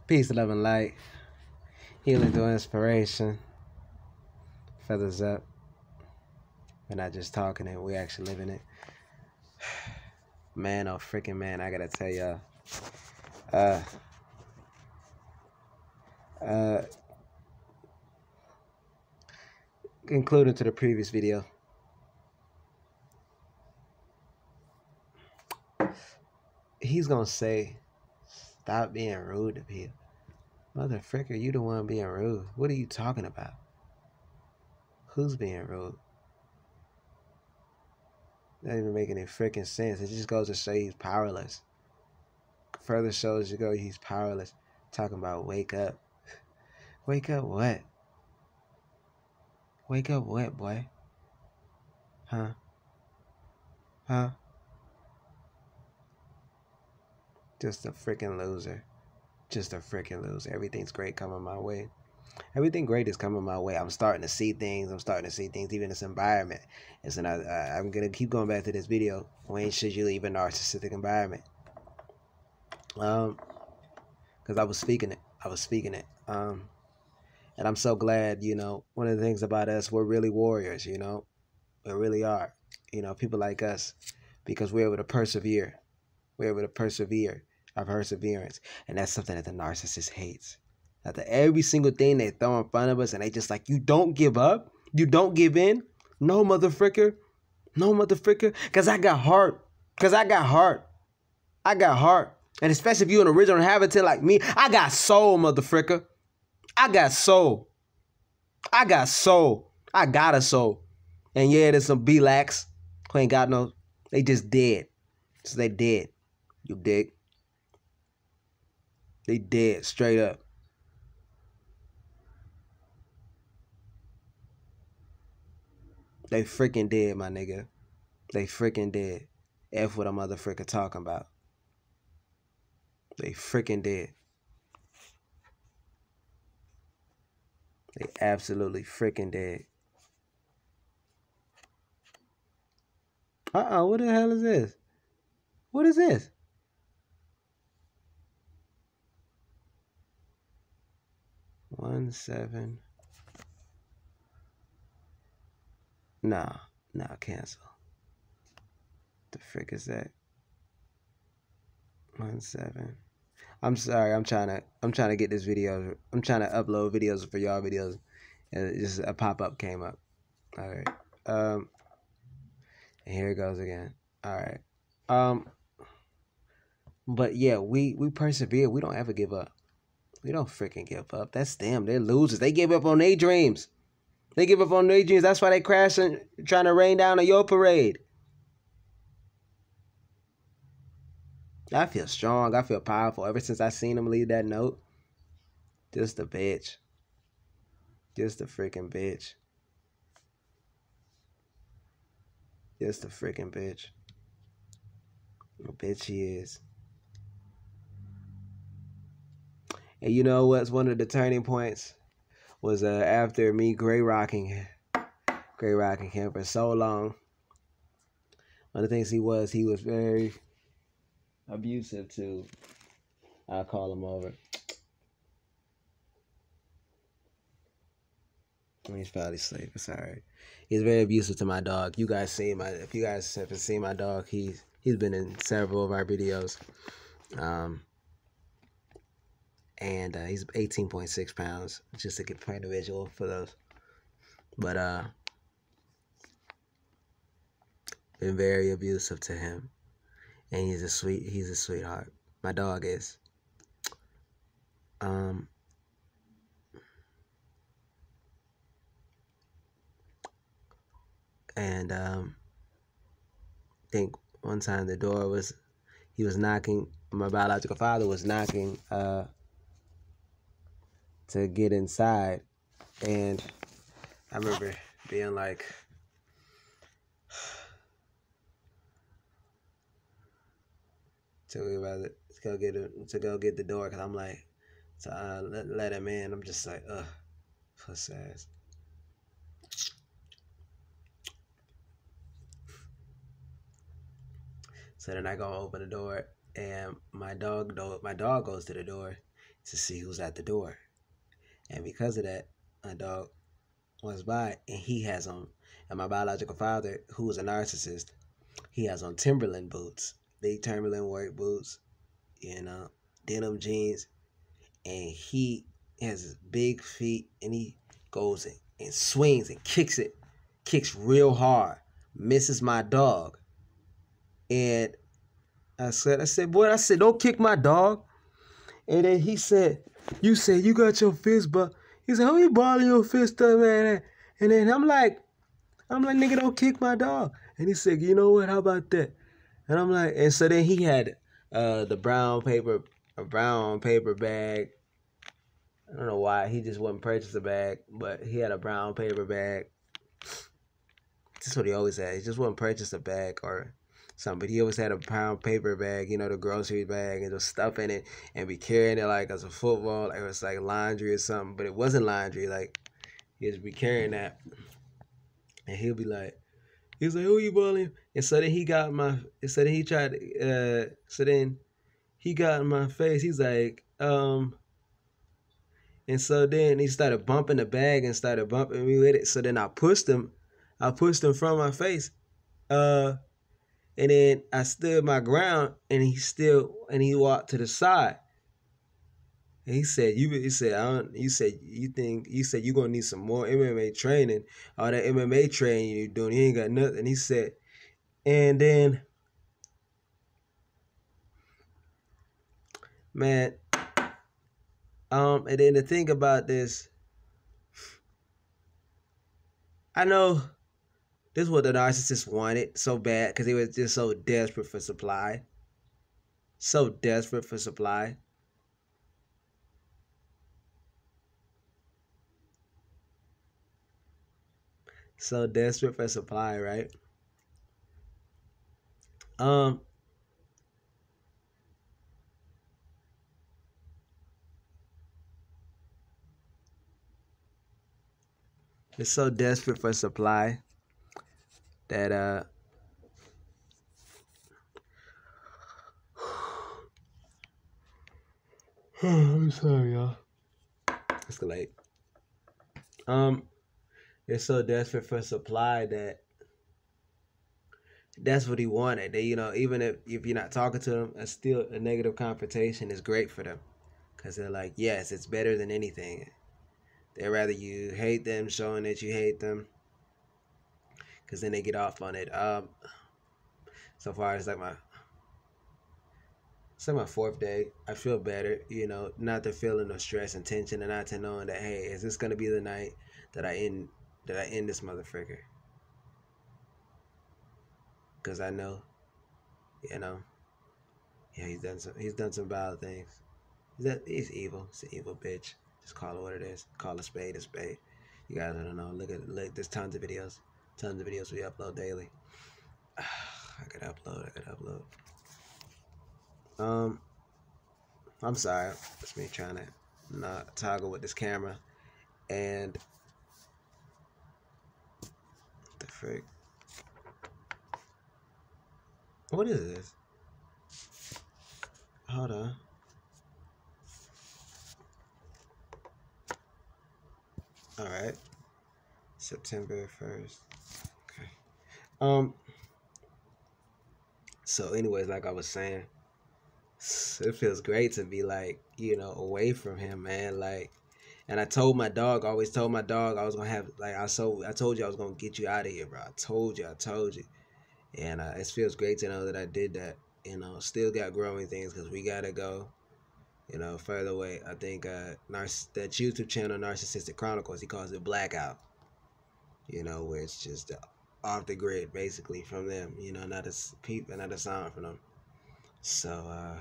Peace, love, and light. Healing through inspiration. Feathers up. We're not just talking it, we're actually living it. Man, oh freaking man, I gotta tell y'all. Including to the previous video. He's gonna say, stop being rude to people. Motherfucker, you the one being rude. What are you talking about? Who's being rude? Not even making any freaking sense. It just goes to show he's powerless. Further shows you go, he's powerless. Talking about wake up. Wake up what? Wake up what, boy? Huh? Huh? Just a freaking loser. Just a freaking loser. Everything's great coming my way. Everything great is coming my way. I'm starting to see things. I'm starting to see things even in this environment. And so I'm going to keep going back to this video. When should you leave a narcissistic environment? Because I was speaking it. And I'm so glad, you know, one of the things about us, we're really warriors, you know. We really are. You know, people like us. Because we're able to persevere. We're able to persevere. Our perseverance. And that's something that the narcissist hates. After every single thing they throw in front of us and they just like, you don't give up? You don't give in? No, motherfricker. No, motherfricker. Because I got heart. Because I got heart. I got heart. And especially if you're an original inhabitant like me, I got soul, motherfricker. I got soul. I got soul. I got a soul. And yeah, there's some B-lax who ain't got no, they just dead. So they dead. You dig? They dead, straight up. They freaking dead, my nigga. They freaking dead. F what a motherfricker talking about. They freaking dead. They absolutely freaking dead. What the hell is this? What is this? One, 7. Nah, cancel. The frick is that? 1, 7. I'm sorry, I'm trying to get this video. I'm trying to upload videos for y'all videos. And just a pop-up came up. Alright. And here it goes again. Alright. But yeah, we persevere. We don't ever give up. We don't freaking give up. That's them. They're losers. They give up on their dreams. They give up on their dreams. That's why they crashing, trying to rain down on your parade. I feel strong. I feel powerful. Ever since I seen him leave that note. Just a bitch. Just a freaking bitch. Just a freaking bitch. A bitch he is. And you know what's one of the turning points? Was after me gray rocking him for so long. One of the things he was very abusive too. I'll call him over. He's probably asleep. It's alright. He's very abusive to my dog. If you guys haven't seen my dog, he's been in several of our videos. And he's 18.6 pounds, just to get point of visual for those. But been very abusive to him, and he's a sweetheart. My dog is. And I think one time he was knocking. My biological father was knocking to get inside, and I remember being like, to go get the door, because I'm like, let him in. I'm just like, puss ass. So then I go open the door, and my dog goes to the door, to see who's at the door. And because of that, my dog was by, and he has on, and my biological father, who was a narcissist, he has on Timberland boots, big Timberland work boots, denim jeans, and he has his big feet, and he goes and swings and kicks real hard, misses my dog. And I said, boy, don't kick my dog. And then he said, you got your fist, but he said, how you balling your fist up, man? And then I'm like, nigga, don't kick my dog. And he said, you know what? How about that? And I'm like, and so then he had a brown paper bag. I don't know why he just wouldn't purchase a bag, but he had a brown paper bag. That's what he always had. He just wouldn't purchase a bag or something, but he always had a brown paper bag, the grocery bag, and just stuff in it, and be carrying it like as a football, like it was like laundry or something, but it wasn't laundry. Like he'd just be carrying that, and he'll be like, he's like, who you bullying? And so then he got my, so then he tried, so then he got in my face. He's like, and so then he started bumping the bag and started bumping me with it. So then I pushed him from my face. And then I stood my ground, and he walked to the side. And he said, you gonna need some more MMA training. All that MMA training you're doing, you ain't got nothing. He said, and then, man, and then the thing about this, I know this is what the narcissist wanted so bad, because he was just so desperate for supply. So desperate for supply. So desperate for supply, right? It's so desperate for supply that I'm sorry, y'all. It's late. It's so desperate for supply that's what he wanted. That, even if you're not talking to them, still a negative confrontation is great for them, because they're like, yes, it's better than anything. They'd rather you hate them, showing that you hate them, because then they get off on it. So far, it's like my fourth day. I feel better, not the feeling of stress and tension, and not to knowing that, hey, is this gonna be the night that I end this motherfucker? Because I know, yeah, he's done some bad things. He's evil. He's an evil bitch. Just call it what it is. Call a spade a spade. You guys don't know. Look, there's tons of videos we upload daily. I could upload. I'm sorry. It's me trying to not toggle with this camera. And what the frick? What is this? Hold on. All right. September 1st. Okay. So anyways, like I was saying, it feels great to be like, away from him, man. Like, and I always told my dog I was gonna have, like, I told you I was gonna get you out of here, bro. I told you. And it feels great to know that I did that. Still got growing things, because we gotta go, further away. I think that YouTube channel, Narcissistic Chronicles, he calls it Blackout. Where it's just off the grid, basically, from them. Not a peep, not a sound from them. So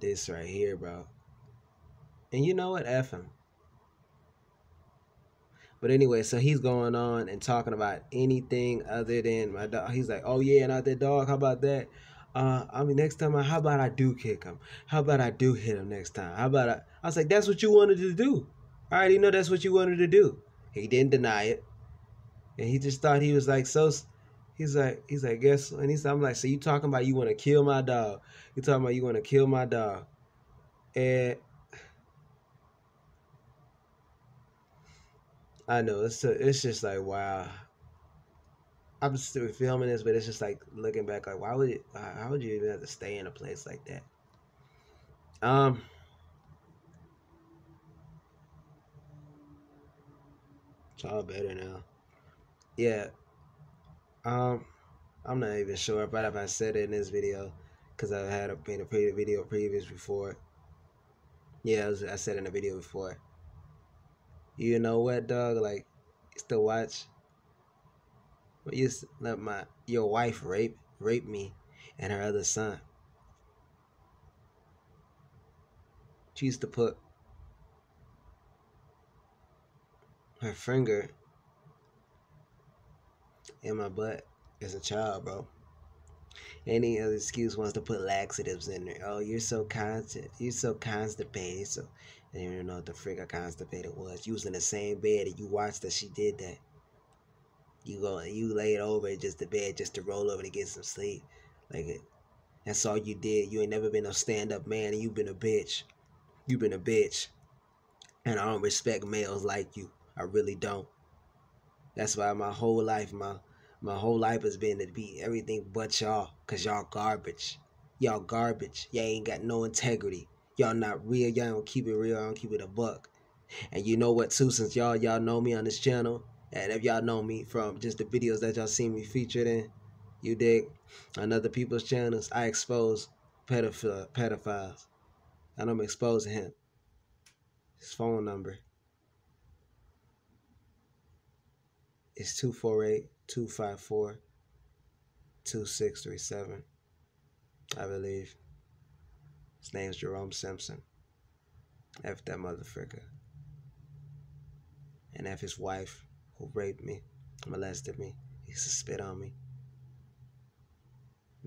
this right here, bro. And you know what? F him. But anyway, so he's going on and talking about anything other than my dog. He's like, oh yeah, not that dog. How about that? Next time, how about I do kick him? How about I do hit him next time? How about I was like, that's what you wanted to do. I already know that's what you wanted to do. He didn't deny it. And he just thought he was like He's like, guess, and I'm like, so you talking about you want to kill my dog? You talking about you want to kill my dog? And I know it's just like, wow. I'm still filming this, but it's just like looking back, like, how would you even have to stay in a place like that? It's all better now. Yeah. I'm not even sure if I said it in this video, because I had made a video previous before. Yeah, I said in a video before. You know what, dog? Like, used to watch. You used to let your wife rape me and her other son. She used to put her finger in my butt as a child, bro. Any other excuse wants to put laxatives in there. Oh, you're so constipated. So I didn't even know what the frick a constipated was. You was in the same bed and you watched that she did that. You laid over just the bed just to roll over to get some sleep. Like, that's all you did. You ain't never been a stand-up man, and you been a bitch. You been a bitch. And I don't respect males like you. I really don't. That's why my whole life has been to be everything but y'all. Cause y'all garbage. Y'all garbage. Y'all ain't got no integrity. Y'all not real. Y'all don't keep it real. I don't keep it a buck. And you know what too, since y'all know me on this channel, and if y'all know me from just the videos that y'all seen me featured in, you dig, on other people's channels, I expose pedophiles. And I'm exposing him. His phone number is 248-254-2637. I believe. His name's Jerome Simpson. F that motherfucker. And F his wife, who raped me, molested me, he used to spit on me,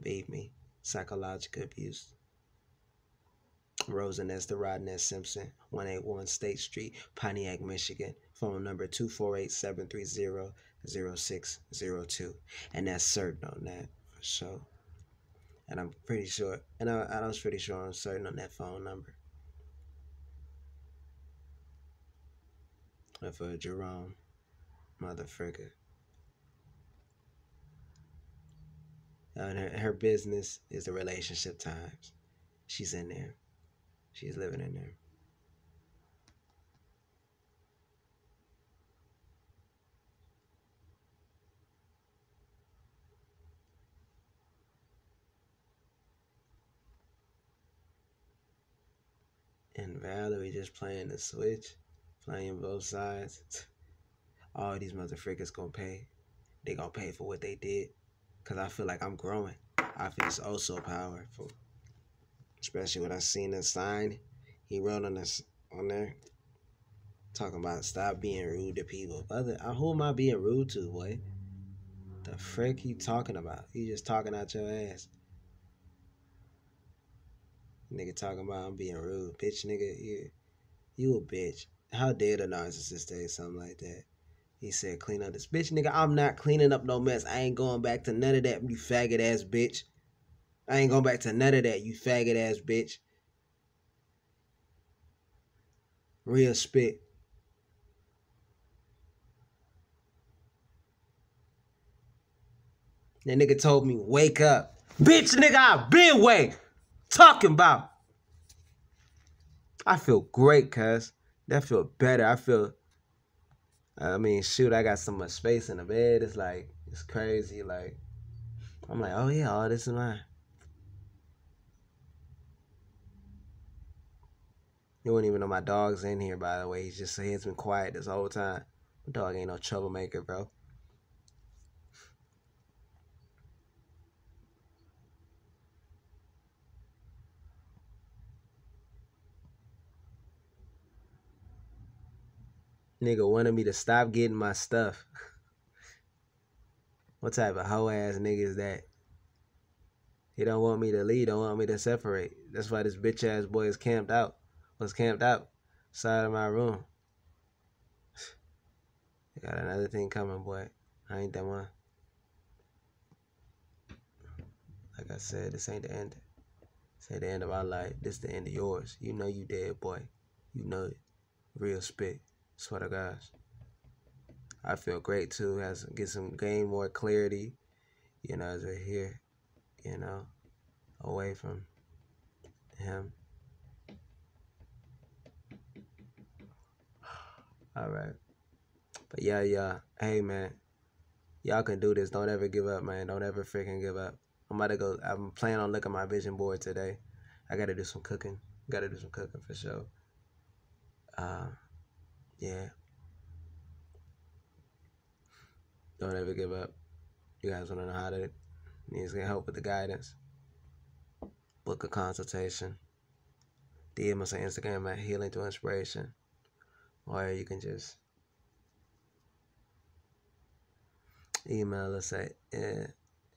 beat me, psychological abuse. Rosa Nesta Rodness Simpson, 181 State Street, Pontiac, Michigan. Phone number 248-730-0602. And that's certain on that, for sure. And I'm pretty sure, and I was pretty sure I'm certain on that phone number. And for Jerome, motherfucker. And her business is the Relationship Times. She's in there. She's living in there. And Valerie just playing the switch, playing both sides. All these motherfuckers gonna pay. They gonna pay for what they did. Cause I feel like I'm growing. I feel it's oh so powerful. Especially when I seen the sign he wrote on there, talking about stop being rude to people. Who am I being rude to, boy? The frick you talking about? You just talking out your ass. Nigga talking about I'm being rude. Bitch, nigga, you a bitch. How dare the narcissist say something like that? He said, clean up this. Bitch, nigga, I'm not cleaning up no mess. I ain't going back to none of that, you faggot ass bitch. I ain't going back to none of that, you faggot ass bitch. Real spit. That nigga told me, wake up. Bitch, nigga, I been wake. Talking about. I feel great, cuz. That feel better. I mean, shoot, I got so much space in the bed. It's like, it's crazy. Like, I'm like, oh yeah, all this is mine. You wouldn't even know my dog's in here, by the way. He's been quiet this whole time. My dog ain't no troublemaker, bro. Nigga wanted me to stop getting my stuff. What type of hoe ass nigga is that? He don't want me to leave, don't want me to separate. That's why this bitch ass boy was camped out side of my room. I got another thing coming, boy. I ain't that one. Like I said, this ain't the end. This ain't the end of my life. This the end of yours. You know you dead, boy. You know it. Real spit. Swear to gosh. I feel great too. Gain more clarity. You know, as we're here. You know, away from him. All right. But yeah. Hey, man. Y'all can do this. Don't ever give up, man. Don't ever freaking give up. I'm planning on looking at my vision board today. I gotta do some cooking. Gotta do some cooking for sure. Yeah. Don't ever give up. You guys wanna know how to need some help with the guidance? Book a consultation. DM us on Instagram at healingthroughinspiration. Or you can just email us at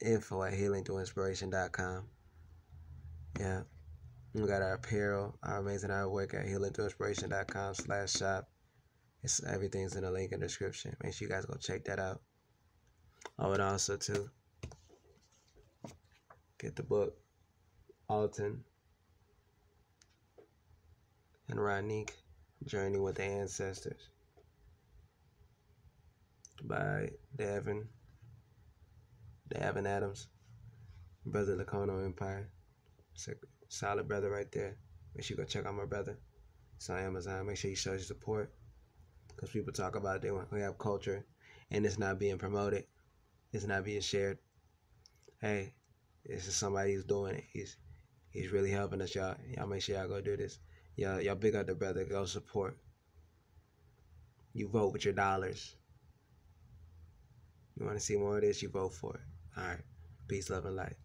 info@healingthroughinspiration.com. Yeah. We got our apparel, our amazing artwork at healingthroughinspiration.com/shop. Everything's in the link in the description. Make sure you guys go check that out. Oh, and also too, get the book Alton and Ronique, Journey with the Ancestors by Davin Adams, Brother Lacono Empire. It's a solid brother right there. Make sure you go check out my brother. It's on Amazon. Make sure you show your support, because people talk about it. We have culture and it's not being promoted. It's not being shared. Hey, this is somebody who's doing it. He's really helping us, y'all. Y'all make sure y'all go do this. Y'all big up the brother. Go support. You vote with your dollars. You want to see more of this? You vote for it. All right. Peace, love, and light.